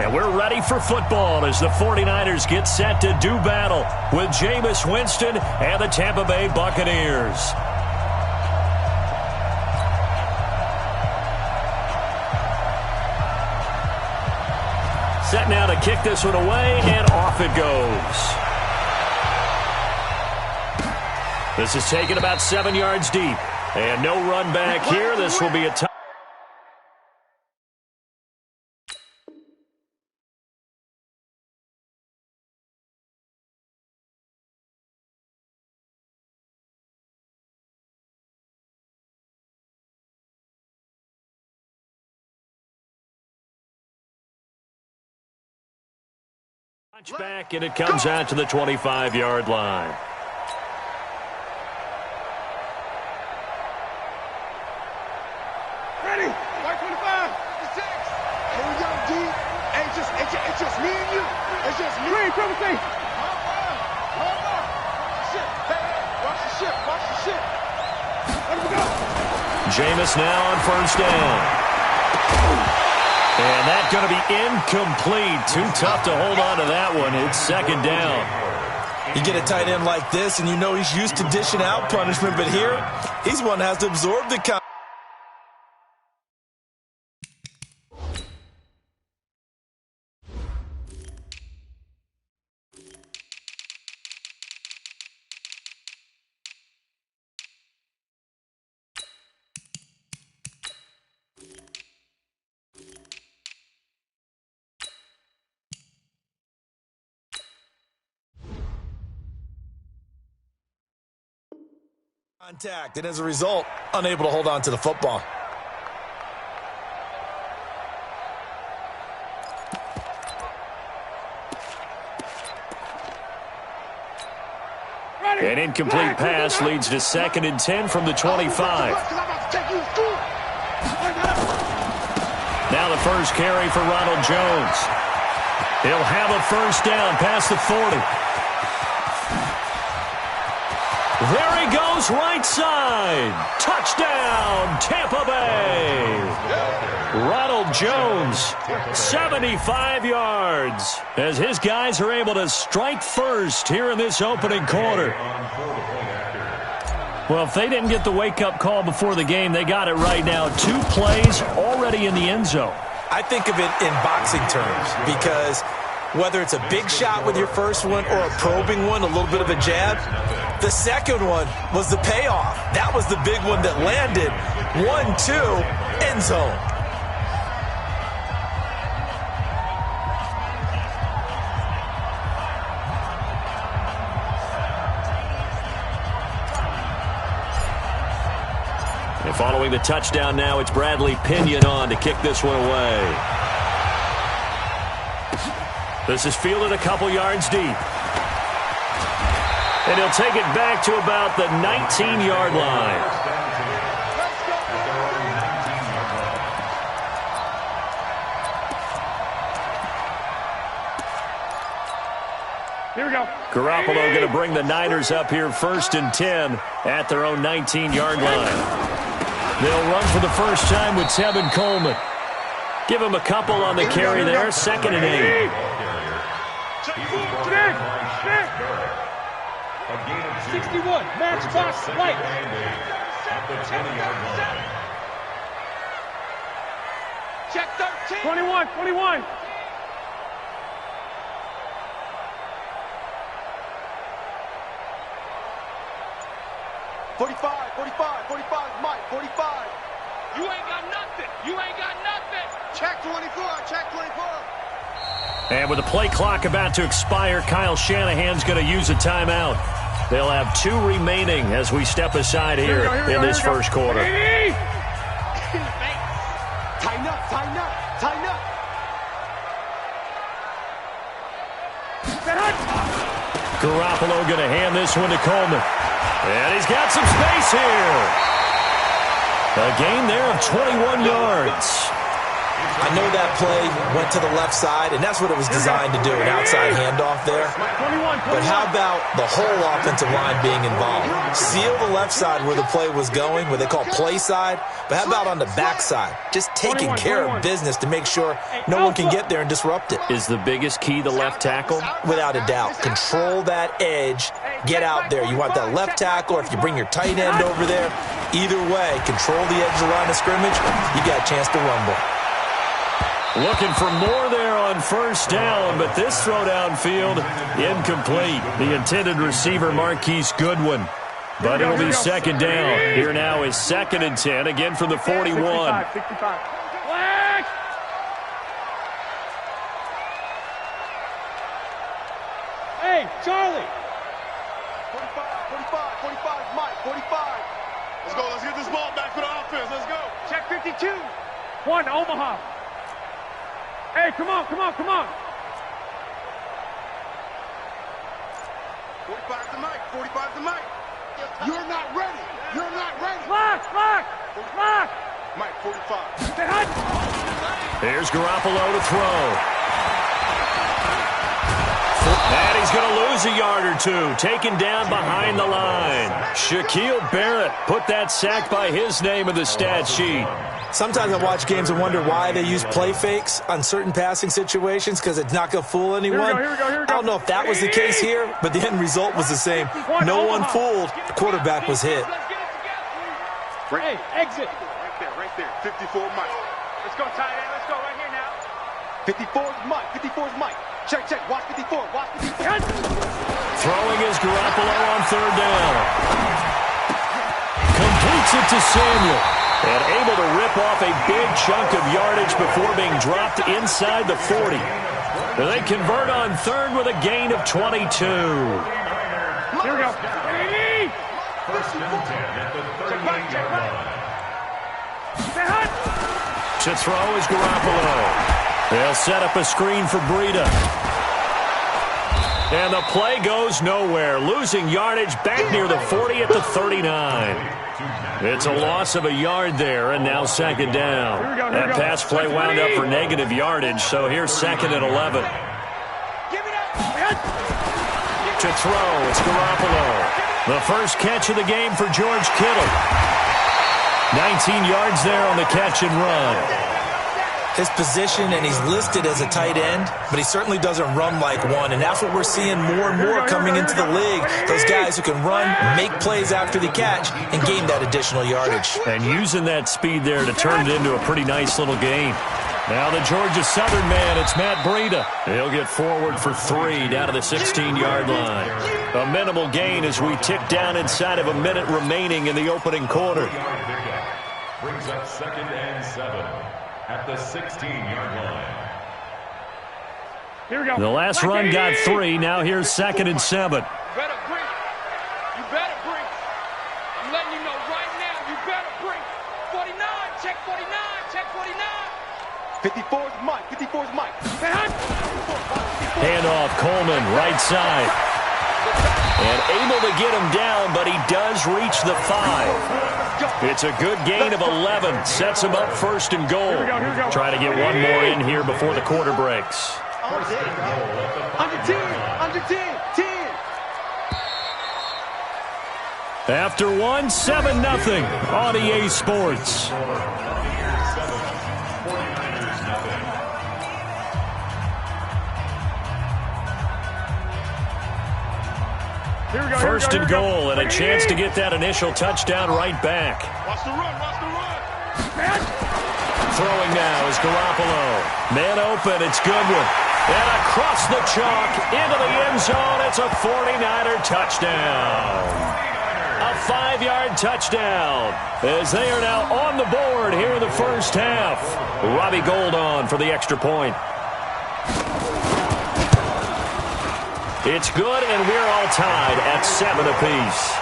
And we're ready for football as the 49ers get set to do battle with Jameis Winston and the Tampa Bay Buccaneers. Set now to kick this one away, and off it goes. This is taken about 7 yards deep. And no run back here. This will be a touchdown. Back, and it comes out to the 25-yard line. Ready? White 25, 6. Here we go, D. Hey, it's just me and you. It's just me. Green, triple C. Hold on. Shit. Hey, watch the ship. Watch the ship. Let me go. Jameis now on first down. And that's going to be incomplete. Too tough to hold on to that one. It's second down. You get a tight end like this, and you know he's used to dishing out punishment, but here, he's one that has to absorb the contact, and as a result, unable to hold on to the football. An incomplete pass leads to 2nd and 10 from the 25. Now the first carry for Ronald Jones. He'll have a first down past the 40. There he goes, right side. Touchdown, Tampa Bay. Ronald Jones, 75 yards, as his guys are able to strike first here in this opening quarter. Well, if they didn't get the wake-up call before the game, they got it right now. 2 plays already in the end zone. I think of it in boxing terms because whether it's a big shot with your first one or a probing one, a little bit of a jab, the second one was the payoff. That was the big one that landed. 1-2, end zone. And following the touchdown now, it's Bradley Pinion on to kick this one away. This is fielded a couple yards deep. And he'll take it back to about the 19-yard line. Here we go. Garoppolo going to bring the Niners up here 1st and 10 at their own 19-yard line. They'll run for the first time with Tevin Coleman. Give him a couple on the carry there, 2nd and 8. 61, matchbox right. Check 13. 21. 45, Mike, 45. You ain't got nothing. Check 24. And with the play clock about to expire, Kyle Shanahan's going to use a timeout. They'll have 2 remaining as we step aside here in this first quarter. Tighten up. Garoppolo going to hand this one to Coleman. And he's got some space here. A gain there of 21 yards. I know that play went to the left side, and that's what it was designed to do, an outside handoff there. But how about the whole offensive line being involved? Seal the left side where the play was going, what they call play side, but how about on the back side? Just taking care of business to make sure no one can get there and disrupt it. Is the biggest key the left tackle? Without a doubt. Control that edge. Get out there. You want that left tackle, or if you bring your tight end over there, either way, control the edge of the line of scrimmage, you got a chance to rumble. Looking for more there on first down, but this throw downfield, incomplete. The intended receiver, Marquise Goodwin. But it'll be second down. Here now is 2nd and 10, again from the 41. 65. Hey, Charlie. 45, Mike, 45. Let's go, let's get this ball back for the offense, let's go. Check 52. 1, Omaha. Hey, come on. 45 to Mike, 45 to Mike. You're not ready. Lock. Mike, 45. Here's Garoppolo to throw. And he's going to lose a yard or two, taken down behind the line. Shaquille Barrett put that sack by his name in the stat sheet. Sometimes I watch games and wonder why they use play fakes on certain passing situations, because it's not going to fool anyone. Here we go. I don't know if that was the case here, but the end result was the same. No one fooled. The quarterback was hit. Hey, exit. Right there. 54 Mike. Let's go, tight end. Let's go right here now. 54 is Mike. Check. Watch 54. Throwing is Garoppolo on third down. Completes it to Samuel. And able to rip off a big chunk of yardage before being dropped inside the 40. They convert on third with a gain of 22. Here we go. To throw is Garoppolo. They'll set up a screen for Breida. And the play goes nowhere. Losing yardage back near the 40 at the 39. It's a loss of a yard there, and now second down. That pass play wound up for negative yardage, so here's 2nd and 11. To throw, it's Garoppolo. The first catch of the game for George Kittle. 19 yards there on the catch and run. His position, and he's listed as a tight end, but he certainly doesn't run like one, and that's what we're seeing more and more coming into the league. Those guys who can run, make plays after the catch, and gain that additional yardage. And using that speed there to turn it into a pretty nice little game. Now the Georgia Southern man, it's Matt Breida. He'll get forward for 3 down to the 16-yard line. A minimal gain as we tick down inside of a minute remaining in the opening quarter. Brings up 2nd and 7 at the 16-yard line. Here we go. The last run got 3. Now here's 2nd and 7. You better bring. I'm letting you know right now, you better bring. 49, check 49. 54 is Mike. Handoff, Coleman, right side. And able to get him down, but he does reach the 5. It's a good gain of 11. Sets him up 1st and goal. Here we go. Try to get one more in here before the quarter breaks. Under 10. After 1, 7-0 on EA Sports. First and goal, and a chance to get that initial touchdown right back. Watch the run. Throwing now is Garoppolo. Man open, it's Goodwin. And across the chalk, into the end zone, it's a 49er touchdown. A 5-yard touchdown, as they are now on the board here in the first half. Robbie Gould on for the extra point. It's good, and we're all tied at 7 apiece.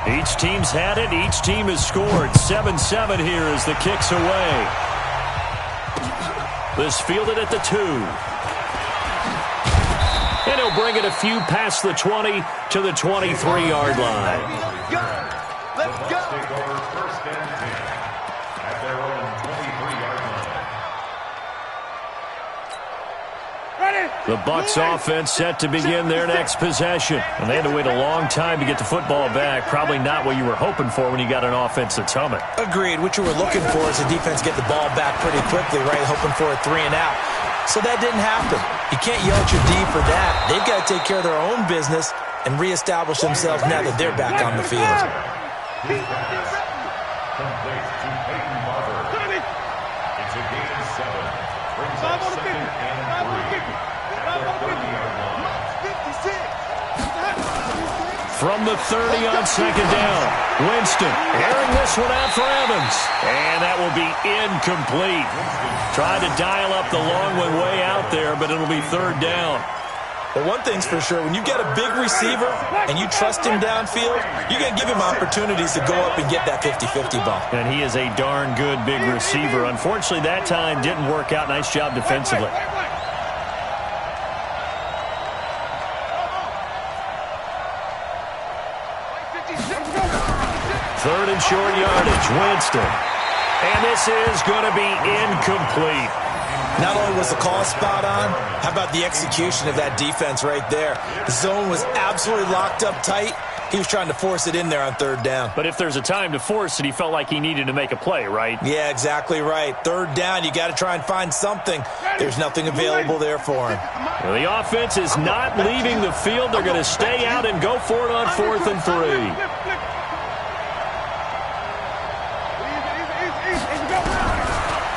Each team's had it. Each team has scored. 7-7 here as the kick's away. This fielded at the 2. And he'll bring it a few past the 20 to the 23-yard line. Let's go. Take over first and 10 at their own 23-yard line. The Bucs offense set to begin their next possession. And they had to wait a long time to get the football back. Probably not what you were hoping for when you got an offense that's humming. Agreed. What you were looking for is the defense get the ball back pretty quickly, right? Hoping for a 3 and out. So that didn't happen. You can't yell at your D for that. They've got to take care of their own business and reestablish themselves now that they're back on the field. Complete to Peyton Barber. It's a gain of 7. Brings up second and 3 at the 30-yard line. From the 30 on second down, Winston airing this one out for Evans. And that will be incomplete. Tried to dial up the long one way out there, but it'll be third down. But one thing's for sure, when you get a big receiver and you trust him downfield, you're going to give him opportunities to go up and get that 50-50 ball. And he is a darn good big receiver. Unfortunately, that time didn't work out. Nice job defensively. Third and short yardage, Winston. And this is going to be incomplete. Not only was the call spot on, how about the execution of that defense right there? The zone was absolutely locked up tight. He was trying to force it in there on third down. But if there's a time to force it, he felt like he needed to make a play, right? Yeah, exactly right. Third down, you got to try and find something. There's nothing available there for him. Well, the offense is not leaving the field. They're going to stay out and go for it on 4th and 3.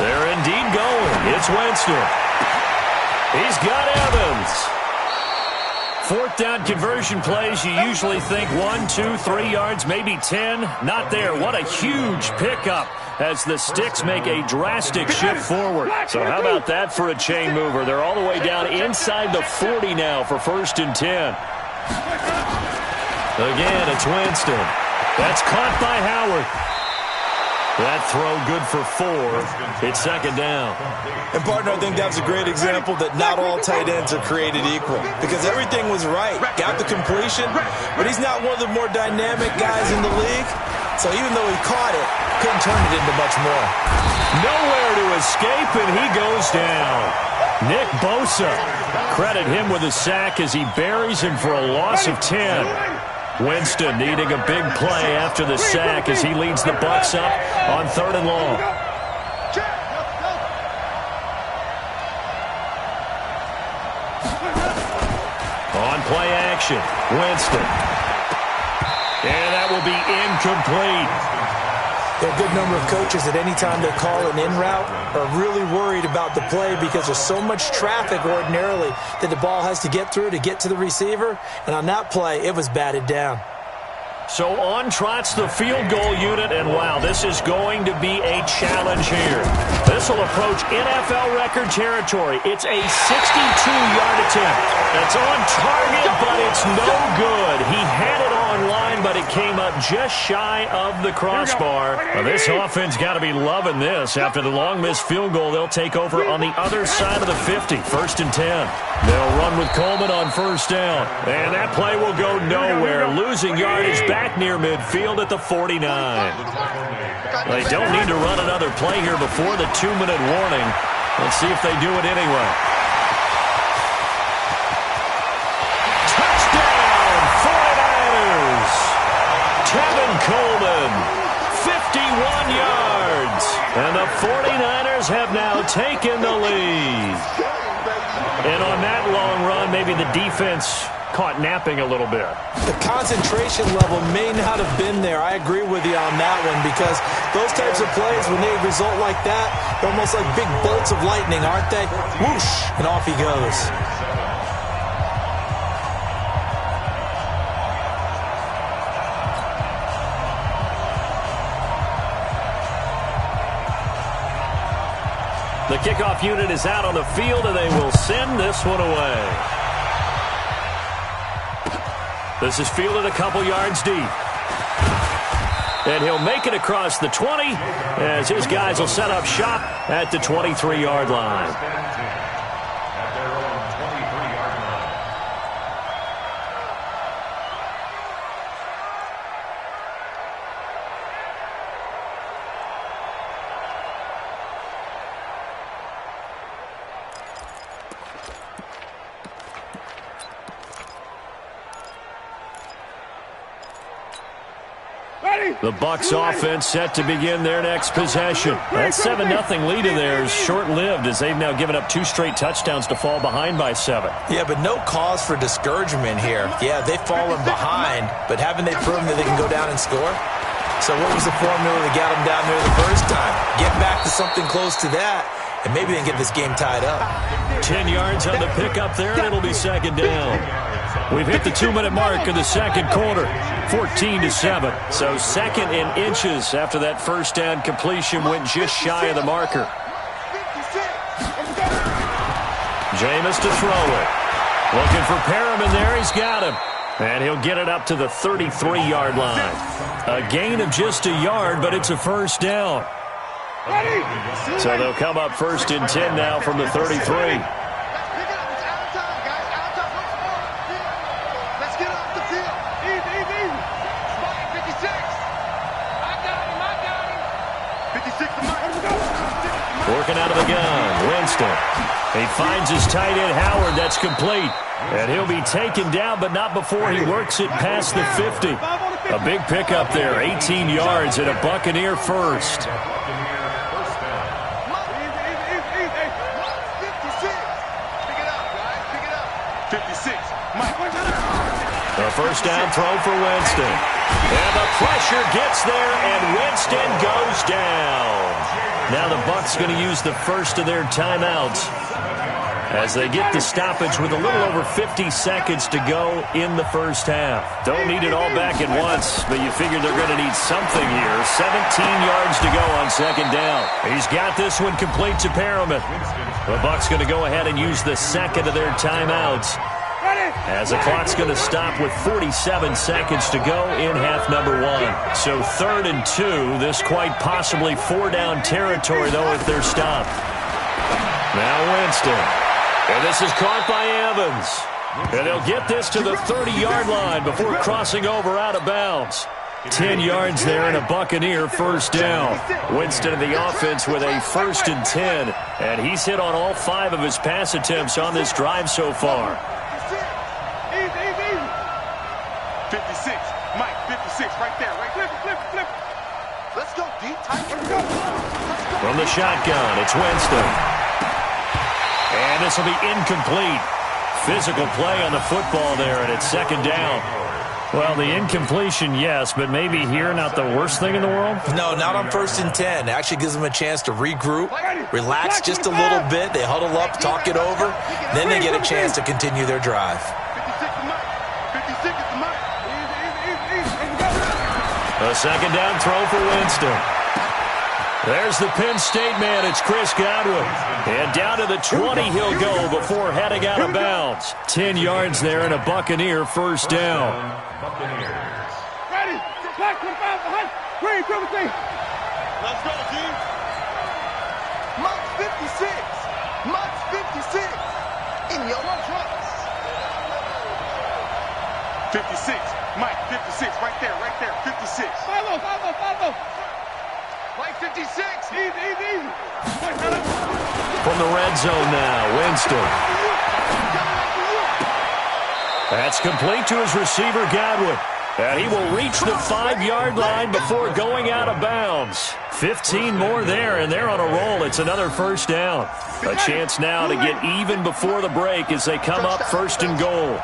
They're indeed going. It's Winston. He's got Evans. 4th down conversion plays, you usually think 1, 2, 3 yards, maybe 10. Not there. What a huge pickup as the Sticks make a drastic shift forward. So how about that for a chain mover? They're all the way down inside the 40 now for 1st and 10. Again, it's Winston. That's caught by Howard. That throw good for 4. It's second down. And, partner, I think that was a great example that not all tight ends are created equal because everything was right. Got the completion, but he's not one of the more dynamic guys in the league. So even though he caught it, couldn't turn it into much more. Nowhere to escape, and he goes down. Nick Bosa. Credit him with a sack as he buries him for a loss of 10. Winston needing a big play after the sack as he leads the Bucs up on 3rd and long. On play action, Winston. And that will be incomplete. There are a good number of coaches at any time they call an in route are really worried about the play because there's so much traffic ordinarily that the ball has to get through to get to the receiver. And on that play, it was batted down. So on trots the field goal unit, and wow, this is going to be a challenge here. This will approach NFL record territory. It's a 62-yard attempt. It's on target, but it's no good. He had it on line, but it came up just shy of the crossbar. Well, this offense got to be loving this. After the long missed field goal, they'll take over on the other side of the 50, 1st and 10. They'll run with Coleman on 1st down, and that play will go nowhere, losing yardage back near midfield at the 49. They don't need to run another play here before the 2-minute warning. Let's see if they do it anyway. Touchdown, 49ers! Tevin Coleman, 51 yards. And the 49ers have now taken the lead. And on that long run, maybe the defense caught napping a little bit. The concentration level may not have been there. I agree with you on that one because those types of plays, when they result like that, they're almost like big bolts of lightning, aren't they? Whoosh, and off he goes. The kickoff unit is out on the field, and they will send this one away. This is fielded a couple yards deep. and he'll make it across the 20 as his guys will set up shop at the 23-yard line. The Bucs offense set to begin their next possession. That 7-0 lead of theirs short-lived as they've now given up 2 straight touchdowns to fall behind by 7. Yeah, but no cause for discouragement here. Yeah, they've fallen behind, but haven't they proven that they can go down and score? So what was the formula that got them down there the first time? Get back to something close to that, and maybe they can get this game tied up. 10 yards on the pickup there, and it'll be 2nd down. We've hit the 2-minute mark of the second quarter, 14-7. So 2nd in inches after that first down completion went just shy of the marker. Jameis to throw it. Looking for Perriman there. He's got him. And he'll get it up to the 33-yard line. A gain of just a yard, but it's a first down. So they'll come up 1st and 10 now from the 33. Working out of the gun, Winston. He finds his tight end, Howard. That's complete. And he'll be taken down, but not before he works it past the 50. A big pickup there, 18 yards and a Buccaneer first. A first down throw for Winston. And the pressure gets there, and Winston goes down. Now the Bucs going to use the first of their timeouts as they get the stoppage with a little over 50 seconds to go in the first half. Don't need it all back at once, but you figure they're going to need something here. 17 yards to go on 2nd down. He's got this one complete to Perriman. The Bucs going to go ahead and use the second of their timeouts as the clock's going to stop with 47 seconds to go in half number 1. So 3rd and 2. This quite possibly 4-down territory, though, if they're stopped. Now Winston. And this is caught by Evans. And they'll get this to the 30-yard line before crossing over out of bounds. 10 yards there and a Buccaneer first down. Winston in the offense with a 1st and 10. And he's hit on all 5 of his pass attempts on this drive so far. 56, Mike, 56, right there, right there. Flip. Let's go, deep, tight. From the shotgun, it's Winston. And this will be incomplete. Physical play on the football there, and it's 2nd down. Well, the incompletion, yes, but maybe here not the worst thing in the world? No, not on 1st and 10. Actually gives them a chance to regroup, relax just a little bit. They huddle up, talk it over. Then they get a chance to continue their drive. A 2nd down throw for Winston. There's the Penn State man. It's Chris Godwin. And down to the 20 he'll go before heading out of bounds. 10 yards there and a Buccaneer first down. Ready. Back to the foul behind. Green, triple T. Let's go, team. Mark 56. Mark 56. In your trust. 56. Mike, 56. Right there. 56. Follow. Mike 56. Easy. From the red zone now, Winston. That's complete to his receiver, Godwin. And he will reach the 5-yard line before going out of bounds. 15 more there, and they're on a roll. It's another first down. A chance now to get even before the break as they come up 1st and goal.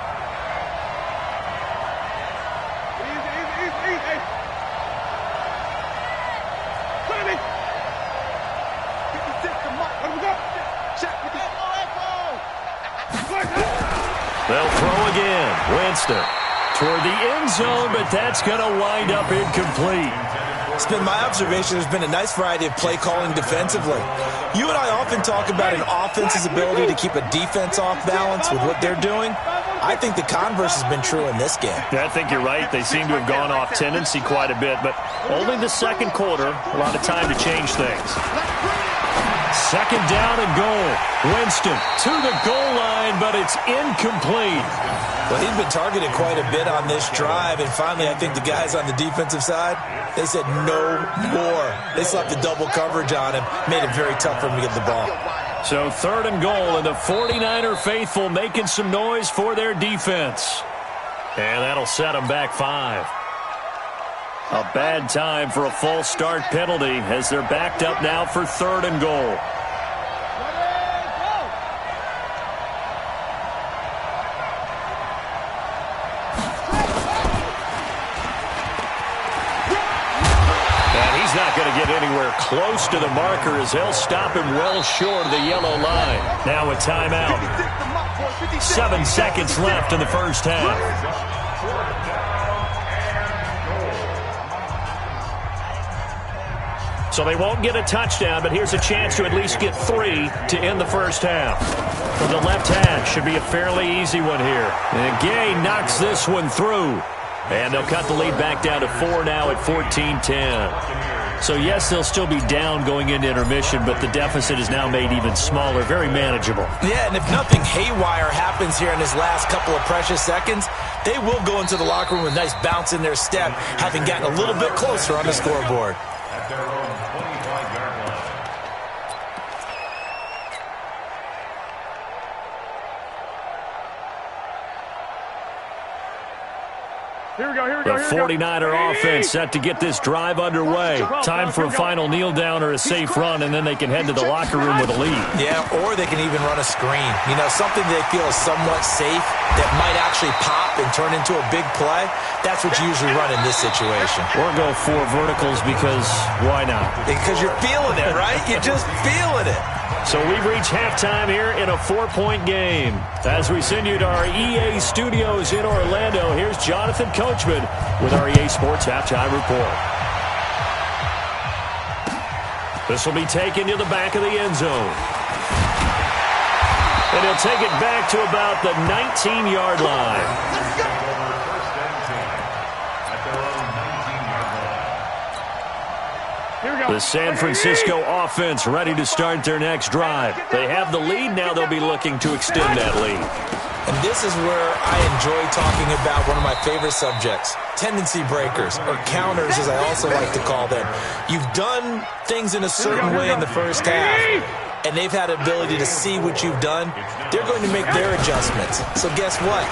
They'll throw again. Winston toward the end zone, but that's going to wind up incomplete. It's been my observation there's been a nice variety of play calling defensively. You and I often talk about an offense's ability to keep a defense off balance with what they're doing. I think the converse has been true in this game. Yeah, I think you're right. They seem to have gone off tendency quite a bit, but only the second quarter, a lot of time to change things. Second down and goal. Winston to the goal line, but it's incomplete. Well, he's been targeted quite a bit on this drive, and finally I think the guys on the defensive side, they said no more. They slapped the double coverage on him, made it very tough for him to get the ball. So third and goal, and the 49er faithful making some noise for their defense. And that'll set them back 5. A bad time for a false start penalty as they're backed up now for third and goal. He's not going to get anywhere close to the marker as they'll stop him well short of the yellow line. Now a timeout. 7 seconds left in the first half. So they won't get a touchdown, but here's a chance to at least get 3 to end the first half. From the left hash, should be a fairly easy one here. And Gay knocks this one through. And they'll cut the lead back down to 4 now at 14-10. So, yes, they'll still be down going into intermission, but the deficit is now made even smaller, very manageable. Yeah, and if nothing haywire happens here in his last couple of precious seconds, they will go into the locker room with a nice bounce in their step, having gotten a little bit closer on the scoreboard. At their own 25-yard line. Here we go, here we The go, here we go. 49er offense set to get this drive underway. Time for a final kneel down or a safe run, and then they can head to the locker room with a lead. Yeah, or they can even run a screen. You know, something they feel is somewhat safe that might actually pop and turn into a big play. That's what you usually run in this situation. Or go 4 verticals because why not? Because you're feeling it, right? You're just feeling it. So we've reached halftime here in a 4-point game. As we send you to our EA studios in Orlando, here's Jonathan Coachman with our EA Sports Halftime Report. This will be taken to the back of the end zone. And he'll take it back to about the 19-yard line. The San Francisco offense ready to start their next drive. They have the lead. Now they'll be looking to extend that lead. And this is where I enjoy talking about one of my favorite subjects, tendency breakers, or counters as I also like to call them. You've done things in a certain way in the first half, and they've had the ability to see what you've done. They're going to make their adjustments. So guess what?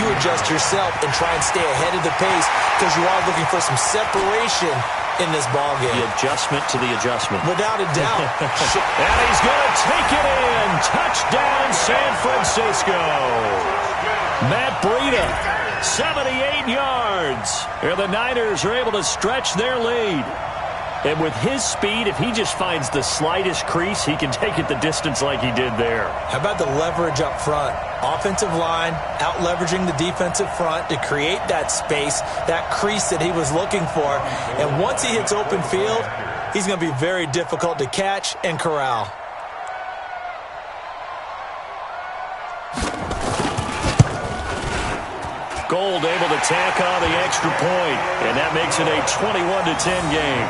You adjust yourself and try and stay ahead of the pace because you are looking for some separation in this ball game. The adjustment to the adjustment. Without a doubt. And he's going to take it in. Touchdown, San Francisco. Matt Breida, 78 yards. And the Niners are able to stretch their lead. And with his speed, if he just finds the slightest crease, he can take it the distance like he did there. How about the leverage up front? Offensive line out-leveraging the defensive front to create that space, that crease that he was looking for. And once he hits open field, he's going to be very difficult to catch and corral. Gold able to tack on the extra point, and that makes it a 21-10 game.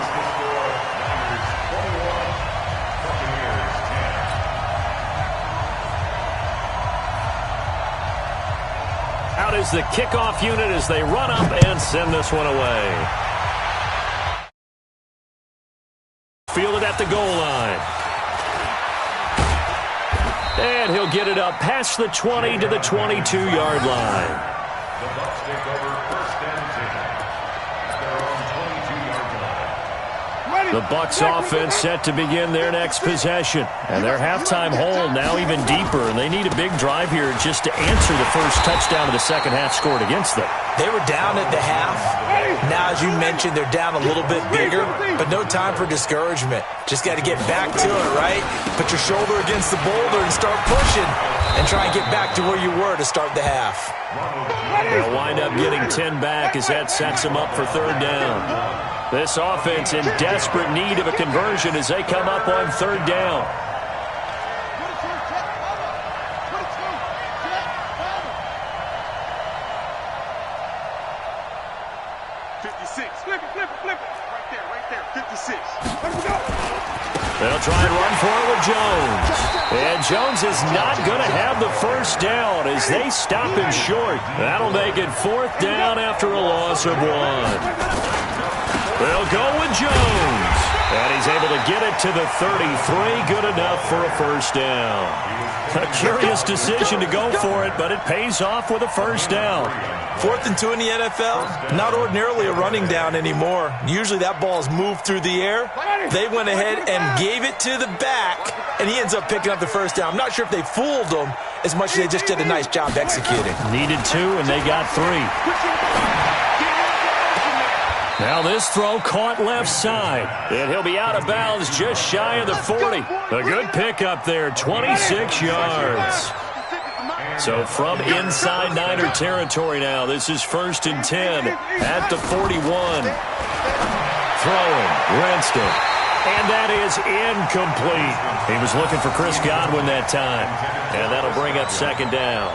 Out is the kickoff unit as they run up and send this one away. Fielded at the goal line. And he'll get it up past the 20 to the 22-yard line. The Bucs take over first and 10 at their own 22-yard line. The Bucs offense set to begin their next possession. And their halftime hole now even deeper. And they need a big drive here just to answer the first touchdown of the second half scored against them. They were down at the half. Now, as you mentioned, they're down a little bit bigger, but no time for discouragement. Just got to get back to it, right? Put your shoulder against the boulder and start pushing and try and get back to where you were to start the half. They'll wind up getting 10 back as that sets them up for third down. This offense in desperate need of a conversion as they come up on third down. 56. They'll try and run for it with Jones. And Jones is not going to have the first down as they stop him short. That'll make it 4th down after a loss of 1. They'll go with Jones. And he's able to get it to the 33. Good enough for a first down. A curious decision to go for it, but it pays off with a first down. 4th and 2 in the NFL, not ordinarily a running down anymore. Usually that ball is moved through the air. They went ahead and gave it to the back, and he ends up picking up the first down. I'm not sure if they fooled him as much as they just did a nice job executing. Needed 2, and they got 3. Now this throw caught left side, and he'll be out of bounds just shy of the 40. A good pickup there, 26 yards. So from inside Niner territory now, this is 1st and 10 at the 41. Throwing, Winston. And that is incomplete. He was looking for Chris Godwin that time. And that'll bring up 2nd down.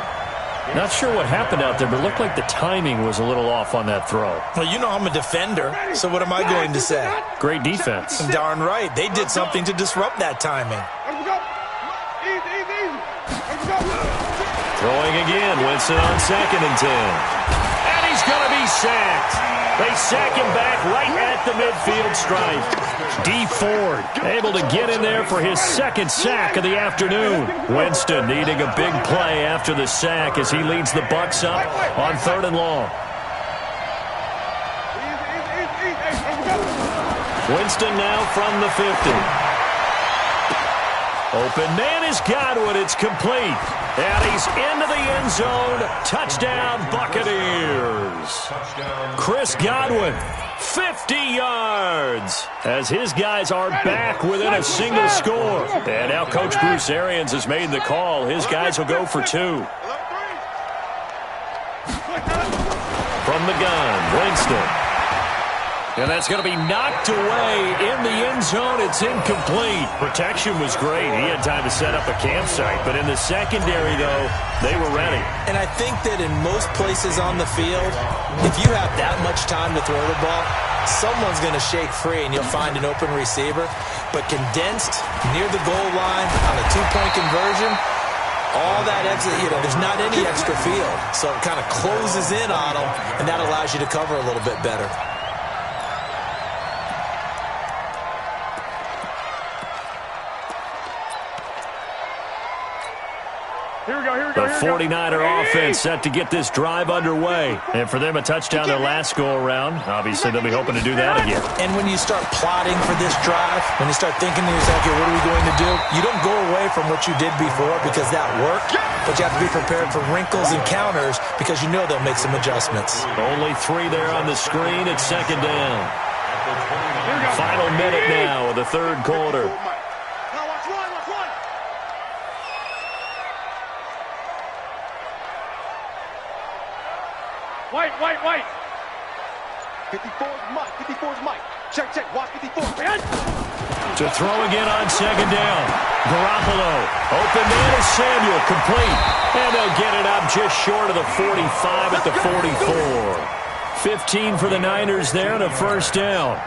Not sure what happened out there, but it looked like the timing was a little off on that throw. Well, you know I'm a defender, so what am I going to say? Great defense. Darn right. They did something to disrupt that timing. Throwing again, Winston on 2nd and 10. And he's going to be sacked. They sack him back right at the midfield stripe. D. Ford able to get in there for his 2nd sack of the afternoon. Winston needing a big play after the sack as he leads the Bucs up on 3rd and long. Winston now from the 50. Open man is Godwin. It's complete. And he's into the end zone. Touchdown, Buccaneers. Chris Godwin, 50 yards. As his guys are back within a single score. And now Coach Bruce Arians has made the call. His guys will go for 2. From the gun, Winston. And that's going to be knocked away in the end zone. It's incomplete. Protection was great. He had time to set up a campsite. But in the secondary, though, they were ready. And I think that in most places on the field, if you have that much time to throw the ball, someone's going to shake free and you'll find an open receiver. But condensed near the goal line on a 2-point conversion, all that extra, there's not any extra field. So it kind of closes in on them, and that allows you to cover a little bit better. The 49er offense set to get this drive underway. And for them, a touchdown their last go-around. Obviously, they'll be hoping to do that again. And when you start plotting for this drive, when you start thinking to yourself, okay, what are we going to do? You don't go away from what you did before because that worked. But you have to be prepared for wrinkles and counters because you know they'll make some adjustments. Only 3 there on the screen. It's 2nd down. Final minute now of the 3rd quarter. White. 54's Mike. 54's Mike. Check. Watch 54. To throw again on 2nd down. Garoppolo. Open man is Samuel. Complete. And they'll get it up just short of the 45 at the 44. 15 for the Niners there and a first down.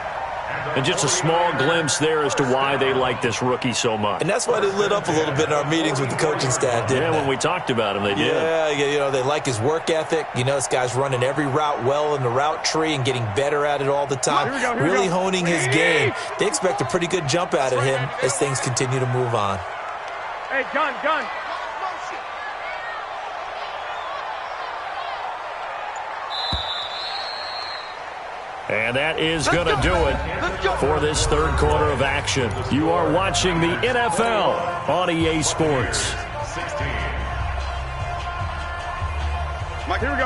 And just a small glimpse there as to why they like this rookie so much. And that's why they lit up a little bit in our meetings with the coaching staff, didn't they? When we talked about him, they did. Yeah, they like his work ethic. This guy's running every route well in the route tree and getting better at it all the time. Really honing his game. They expect a pretty good jump out of him as things continue to move on. Hey, gun. And that is going to do it for this 3rd quarter of action. You are watching the NFL on EA Sports. Here we go.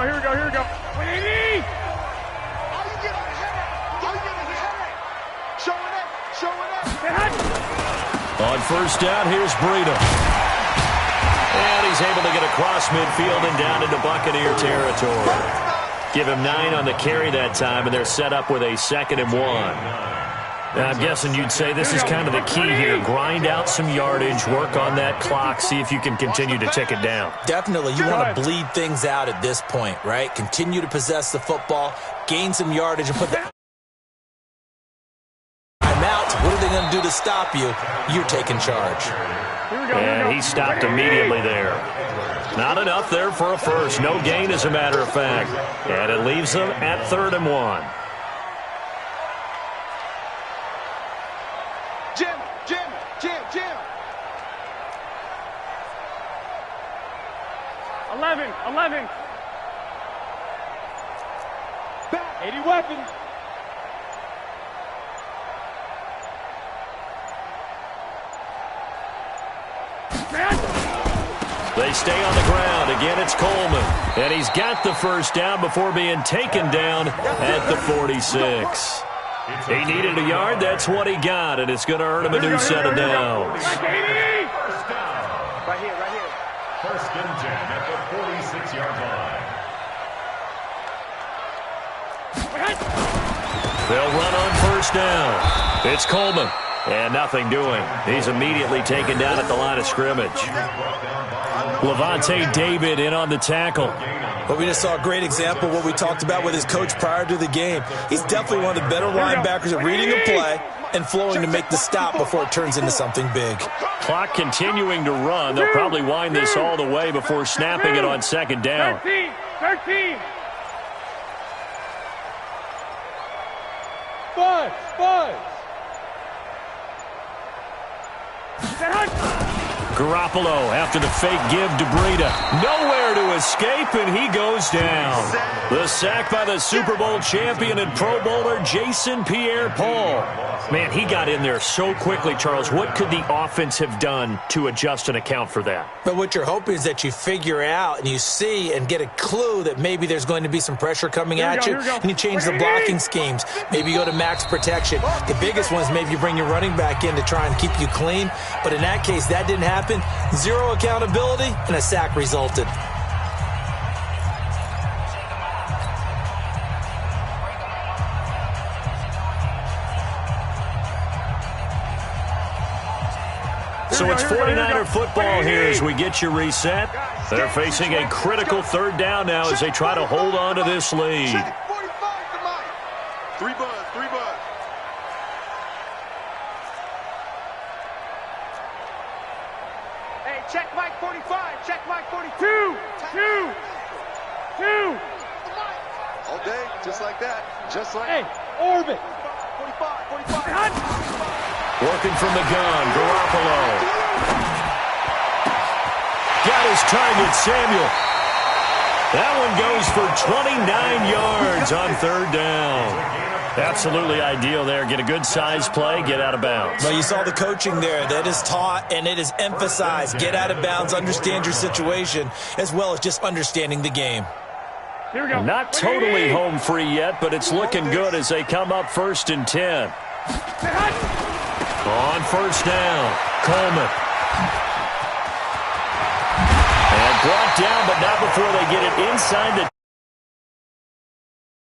On 1st down, here's Breida. And he's able to get across midfield and down into Buccaneer territory. Give him 9 on the carry that time, and they're set up with a 2nd and 1. Now, I'm guessing you'd say this is kind of the key here. Grind out some yardage, work on that clock, see if you can continue to tick it down. Definitely. You want to bleed things out at this point, right? Continue to possess the football, gain some yardage, and put the What are they going to do to stop you? You're taking charge. And he stopped immediately there. Not enough there for a first. No gain, as a matter of fact. And it leaves them at 3rd and 1. Jim. 11. Back. 80 weapons. They stay on the ground. Again, it's Coleman. And he's got the first down before being taken down at the 46. He needed a yard. That's what he got, and it's going to earn him a new set of downs. First down. Right here. First and 10 at the 46-yard line. They'll run on first down. It's Coleman. And nothing doing. He's immediately taken down at the line of scrimmage. Levante David in on the tackle. But we just saw a great example of what we talked about with his coach prior to the game. He's definitely one of the better linebackers at reading a play and flowing to make the stop before it turns into something big. Clock continuing to run. They'll probably wind this all the way before snapping it on second down. 13. Buzz. Garoppolo after the fake give to Breida. Nowhere to escape, and he goes down. The sack by the Super Bowl champion and Pro Bowler Jason Pierre-Paul. Man, he got in there so quickly, Charles. What could the offense have done to adjust and account for that? But what you're hoping is that you figure out and you see and get a clue that maybe there's going to be some pressure coming at you, and you change the blocking schemes. Maybe you go to max protection. The biggest one is maybe you bring your running back in to try and keep you clean. But in that case, that didn't happen. Zero accountability, and a sack resulted. So it's 49er football here as we get you reset. They're facing a critical 3rd down now as they try to hold on to this lead. 45 to Mike. 3 buzz. Hey, check Mike 45. Check Mike 42. 2. All day, just like that. Hey, orbit. 45. Working from the gun, Garoppolo. Got his target, Samuel. That one goes for 29 yards on 3rd down. Absolutely ideal there. Get a good size play, get out of bounds. Well, you saw the coaching there. That is taught and it is emphasized. Get out of bounds, understand your situation, as well as just understanding the game. Here we go. Not totally home free yet, but it's looking good as they come up 1st and 10. On first down, Coleman. And brought down, but not before they get it inside the